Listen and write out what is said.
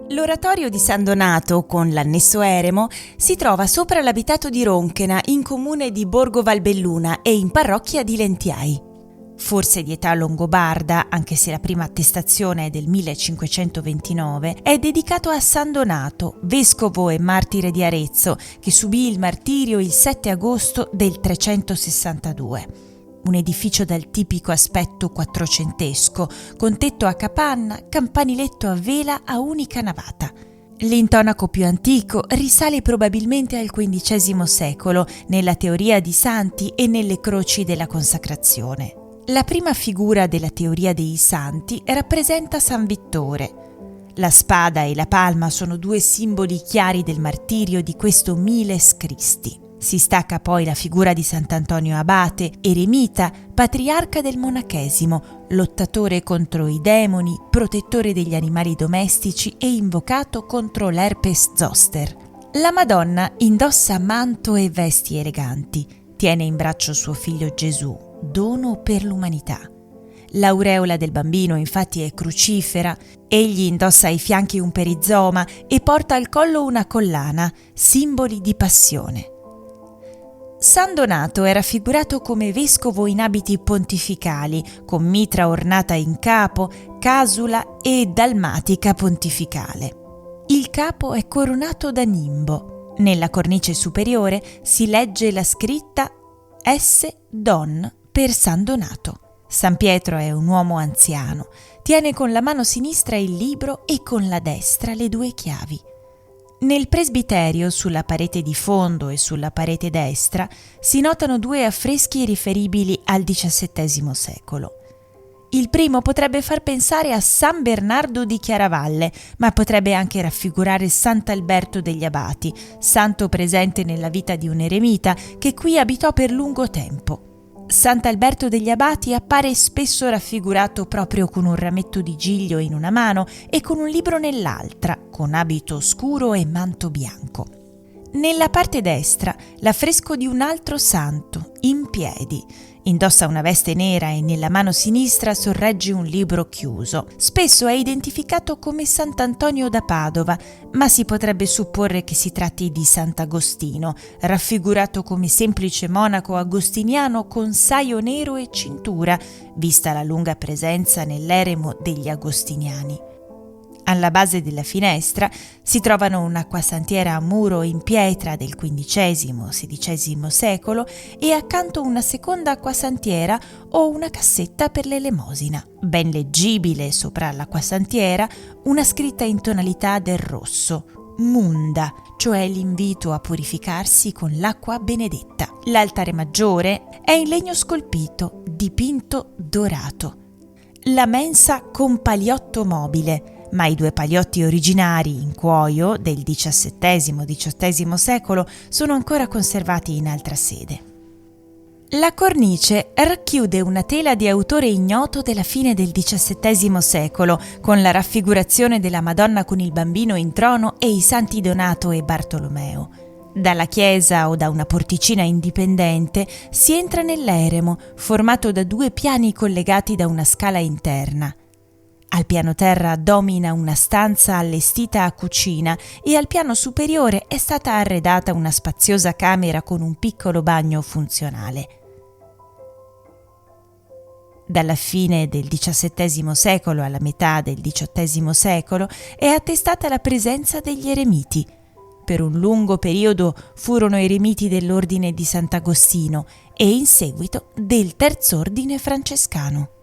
L'oratorio di San Donato, con l'annesso eremo, si trova sopra l'abitato di Ronchena, in comune di Borgo Valbelluna e in parrocchia di Lentiai. Forse di età longobarda, anche se la prima attestazione è del 1529, è dedicato a San Donato, vescovo e martire di Arezzo, che subì il martirio il 7 agosto del 362. Un edificio dal tipico aspetto quattrocentesco, con tetto a capanna, campaniletto a vela a unica navata. L'intonaco più antico risale probabilmente al XV secolo, nella teoria di santi e nelle croci della consacrazione. La prima figura della teoria dei santi rappresenta San Vittore. La spada e la palma sono due simboli chiari del martirio di questo Miles Christi. Si stacca poi la figura di Sant'Antonio Abate, eremita, patriarca del monachesimo, lottatore contro i demoni, protettore degli animali domestici e invocato contro l'herpes zoster. La Madonna indossa manto e vesti eleganti, tiene in braccio suo figlio Gesù, dono per l'umanità. L'aureola del bambino infatti è crucifera, egli indossa ai fianchi un perizoma e porta al collo una collana, simboli di passione. San Donato è raffigurato come vescovo in abiti pontificali, con mitra ornata in capo, casula e dalmatica pontificale. Il capo è coronato da nimbo. Nella cornice superiore si legge la scritta S. Don per San Donato. San Pietro è un uomo anziano, tiene con la mano sinistra il libro e con la destra le due chiavi. Nel presbiterio, sulla parete di fondo e sulla parete destra, si notano due affreschi riferibili al XVII secolo. Il primo potrebbe far pensare a San Bernardo di Chiaravalle, ma potrebbe anche raffigurare Sant'Alberto degli Abati, santo presente nella vita di un eremita che qui abitò per lungo tempo. Sant'Alberto degli Abati appare spesso raffigurato proprio con un rametto di giglio in una mano e con un libro nell'altra, con abito scuro e manto bianco. Nella parte destra l'affresco di un altro santo, in piedi. Indossa una veste nera e nella mano sinistra sorregge un libro chiuso. Spesso è identificato come Sant'Antonio da Padova, ma si potrebbe supporre che si tratti di Sant'Agostino, raffigurato come semplice monaco agostiniano con saio nero e cintura, vista la lunga presenza nell'eremo degli agostiniani. Alla base della finestra si trovano un'acquasantiera a muro in pietra del XV-XVI secolo e accanto una seconda acquasantiera o una cassetta per l'elemosina. Ben leggibile sopra l'acquasantiera una scritta in tonalità del rosso, Munda, cioè l'invito a purificarsi con l'acqua benedetta. L'altare maggiore è in legno scolpito, dipinto dorato. La mensa con paliotto mobile, ma i due paliotti originari in cuoio del XVII-XVIII secolo sono ancora conservati in altra sede. La cornice racchiude una tela di autore ignoto della fine del XVII secolo, con la raffigurazione della Madonna con il bambino in trono e i santi Donato e Bartolomeo. Dalla chiesa o da una porticina indipendente si entra nell'eremo, formato da due piani collegati da una scala interna. Al piano terra domina una stanza allestita a cucina e al piano superiore è stata arredata una spaziosa camera con un piccolo bagno funzionale. Dalla fine del XVII secolo alla metà del XVIII secolo è attestata la presenza degli eremiti. Per un lungo periodo furono eremiti dell'ordine di Sant'Agostino e in seguito del Terzo Ordine francescano.